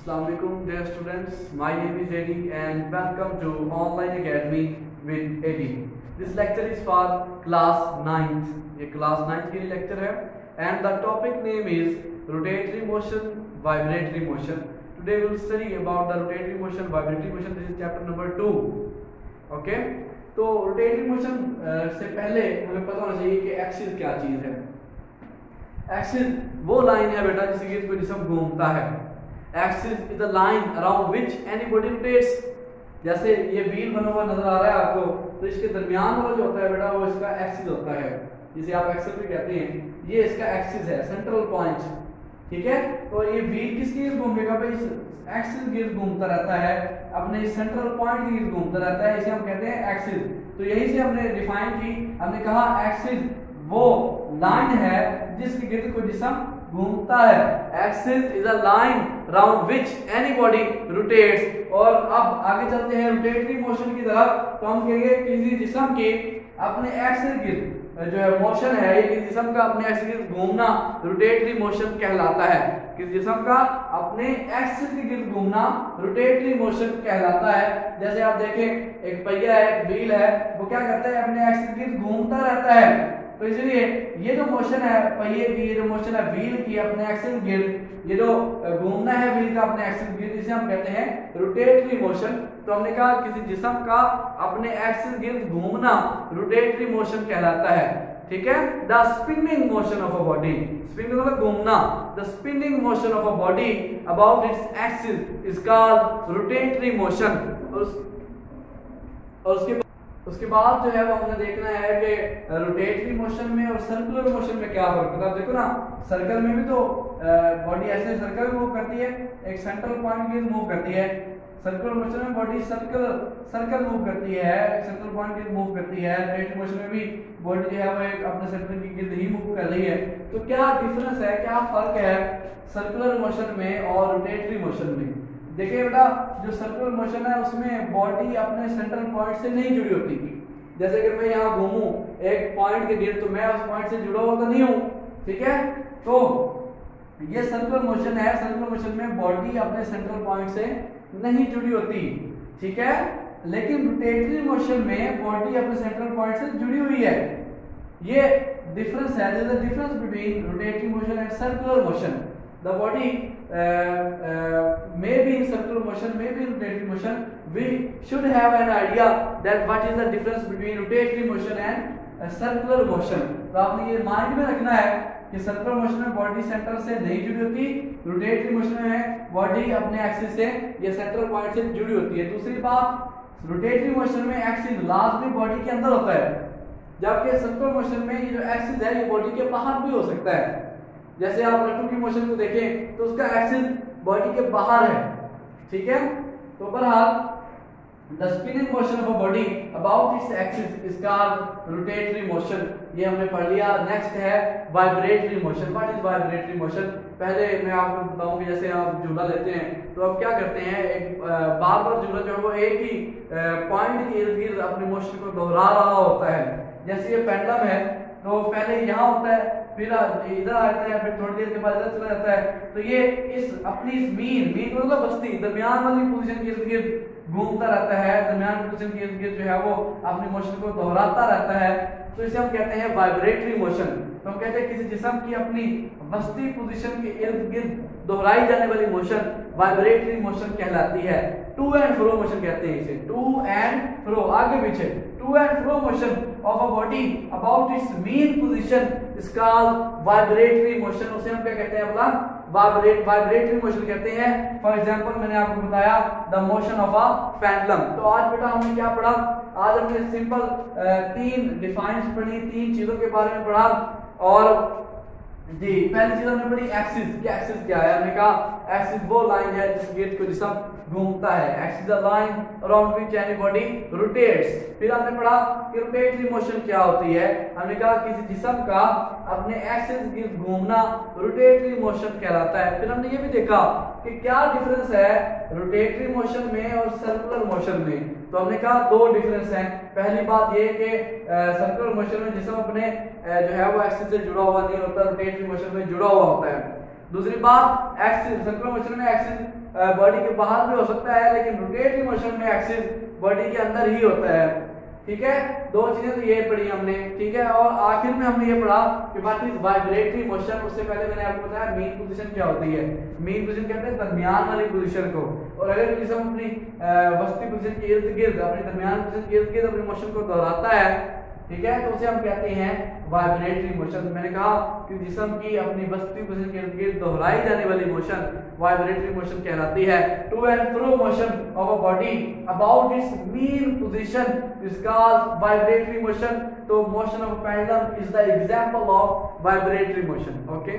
Assalamualaikum dear students, my name is Eddie and welcome to Online Academy with Eddie. This lecture is for class 9th. ये class 9th के लिए lecture है and the topic name is rotatory motion, vibratory motion. Today we will study about the rotatory motion, vibratory motion. This is chapter number 2. Okay? तो rotatory motion से पहले हमें पता होना चाहिए कि axis क्या चीज़ है. Axis वो लाइन है बेटा जिससे कोई जिस्म घूमता है. Axis is the line around which any body rotates. जैसे ये व्हील बना हुआ नजर आ रहा है आपको, तो इसके दरमियान वाला जो होता है बेटा वो इसका एक्सिस होता है, जिसे आप एक्सिस भी कहते हैं. ये इसका एक्सिस है, सेंट्रल पॉइंट. ठीक है, तो ये व्हील किसके गिर्द घूमेगा भाई? इस एक्सिस गिर्द घूमता रहता है, अपने सेंट्रल पॉइंट के गिर्द घूमता रहता है. इसे हम कहते हैं एक्सिस. तो यही से हमने डिफाइन की, हमने कहा एक्सिस वो लाइन है जिसके गिर्द कोई जिस्म घूमता है. Axis is a line round which any body rotates. और अब आगे चलते हैं रोटेटरी मोशन की तरफ. तो हम कहेंगे किसी जिस्म की अपने एक्सिस गिर्द जो है मोशन है, ये किसी जिस्म का अपने एक्सिस गिर्द घूमना रोटेटरी मोशन कहलाता है. किसी जिस्म का अपने एक्सिस के गिर्द घूमना रोटेटरी मोशन कहलाता है. जैसे आप देखें, एक पहिया है, एक व्हील है, वो क्या करता है? अपने एक्सिस गिर्द घूमता रहता है. तो इसलिए ये जो मोशन है पहिए की, ये जो मोशन है व्हील की अपने एक्सिस गिर्द, ये जो घूमना है व्हील का अपने एक्सिस गिर्द, इसे हम कहते हैं रोटेटरी मोशन. तो हमने कहा किसी जिस्म का अपने एक्सिस गिर्द घूमना रोटेटरी मोशन कहलाता है. ठीक है. The spinning motion of a body, spinning मतलब घूमना, the spinning motion of a body about its axis is called rotatory motion. और उसके बाद जो है वो हमने देखना है कि रोटेटरी मोशन में और सर्कुलर मोशन में क्या फर्क होता है. देखो ना, सर्कल में भी तो बॉडी ऐसे सर्कल मूव करती है, एक सेंट्रल पॉइंट की मूव करती है. सर्कुलर मोशन में बॉडी सर्कल मूव करती है, सेंट्रल पॉइंट की मूव करती है. रोटेटरी मोशन में भी बॉडी जो है वो एक अपने सेंटर की गिर्द ही मूव कर रही है. तो क्या डिफरेंस है, क्या फर्क है सर्कुलर मोशन में और रोटेटरी मोशन में? देखिए बेटा, जो सर्कुलर मोशन है उसमें बॉडी अपने सेंट्रल पॉइंट से नहीं जुड़ी होती. जैसे कि मैं यहाँ घूमूं एक पॉइंट के गिर्द, तो मैं उस पॉइंट से जुड़ा हुआ तो नहीं हूँ. ठीक है, तो ये सर्कुलर मोशन है. सर्कुलर मोशन में बॉडी अपने सेंट्रल पॉइंट से नहीं जुड़ी होती. ठीक है, लेकिन रोटेटरी मोशन में बॉडी अपने सेंट्रल पॉइंट से जुड़ी हुई है. ये डिफरेंस है. There is a difference between rotatory motion and circular motion. The body may be in circular motion, may be in rotatory motion. We should have an idea that what is the difference between rotatory motion and circular motion. तो आपने ये mind में रखना है कि circular motion में body centre से नहीं जुड़ी होती, रोटेटरी मोशन में बॉडी अपने एक्सिस से या सेंट्रल पॉइंट से जुड़ी होती है. दूसरी बात, रोटेटरी मोशन में एक्सिस लास्ट में बॉडी के अंदर होता है, जबकि सर्कुलर मोशन में ये जो एक्सिस है ये बॉडी के बाहर भी हो सकता है. जैसे आप लट्टू की मोशन को देखें तो उसका एक्सिस बॉडी के बाहर है. ठीक है, तो बहरहाल the spinning motion of a body about its axis is called rotatory motion. ये हमने पढ़ लिया. नेक्स्ट है vibratory motion. What is vibratory motion? पहले मैं आपको बताऊं कि जैसे आप झूला लेते हैं तो आप क्या करते हैं, एक बार बार झूला जो है वो एक ही पॉइंट के इर्द गिर्द अपनी मोशन को दोहरा रहा होता है. जैसे ये पेंडुलम है, तो पहले यहाँ होता है, फिर इधर आता है, फिर थोड़ी देर के बाद इधर चला जाता है. तो ये इस अपनी इस मीन मतलब बस्ती दरमियान वाली पोजीशन के इर्द गिर्द घूमता रहता है. दरमियान पोजीशन के इर्द गिर्द जो है वो अपनी मोशन को दोहराता रहता है. तो इसे हम कहते हैं वाइब्रेटरी मोशन. तो हम कहते हैं किसी जिस्म की अपनी बस्ती पोजीशन के इर्द गिर्द दोहराई जाने वाली मोशन वाइब्रेटरी मोशन कहलाती है. टू एंड फ्रो मोशन कहते हैं इसे. टू एंड फ्रो, आगे पीछे, to and fro motion of a body about its mean position is called vibratory motion. उसे हम क्या कहते हैं? अपना वाइब्रेटरी मोशन कहते हैं. फॉर एग्जांपल मैंने आपको बताया the motion of a pendulum. तो आज बेटा हमने क्या पढ़ा? आज हमने सिंपल तीन डिफाइंस पढ़ी, तीन चीजों के बारे में पढ़ा. और जी पहली चीज हमने पढ़ी एक्सिस. एक्सिस क्या है? हमने कहा एक्सिस वो लाइन है जिस गिर्द को जिस्म घूमता है. Axis the line around which any body rotates. फिर हमने पढ़ा कि रोटेटरी मोशन क्या होती है. हमने कहा किसी जिस्म का अपने एक्सिस गिर्द घूमना रोटेटरी मोशन कहलाता है. फिर हमने ये भी देखा कि क्या डिफरेंस है रोटेटरी मोशन में और सर्कुलर मोशन में. तो हमने कहा दो डिफरेंस हैं. पहली बात ये कि सर्कुलर मोशन में जिस्म अपने जो है वो एक्सिस से जुड़ा हुआ नहीं होता, रोटेटरी मोशन में जुड़ा हुआ होता है. दूसरी बात एक्सिस, सर्कुलर मोशन में एक्सिस बॉडी के बाहर भी हो सकता है, लेकिन रोटेटरी मोशन में एक्सिस बॉडी के अंदर ही होता है। ठीक है, दो चीजें तो ये पढ़ी हमने। ठीक है, और आखिर में हमने ये पढ़ा कि व्हाट इज वाइब्रेटरी मोशन। उससे पहले मैंने आपको बताया मीन पोजीशन क्या होती है। मीन पोजीशन कहते हैं दरमियान वाली पोजीशन को, और अगर जिसम अपनी वस्ती पोजीशन के इर्द गिर्द, अपनी दरमियान पोजीशन के इर्द गिर्द अपनी मोशन को दोहराता है, ठीक है, तो उसे हम कहते हैं वाइब्रेटरी मोशन। मैंने कहा कि जिस्म की अपनी वस्ती पोजीशन के इर्द गिर्द दोहराई जाने वाली मोशन वाइब्रेटरी मोशन कहलाती है। To and fro motion of a body about its mean position is called vibratory motion. तो motion of pendulum is the example of vibratory motion. Okay.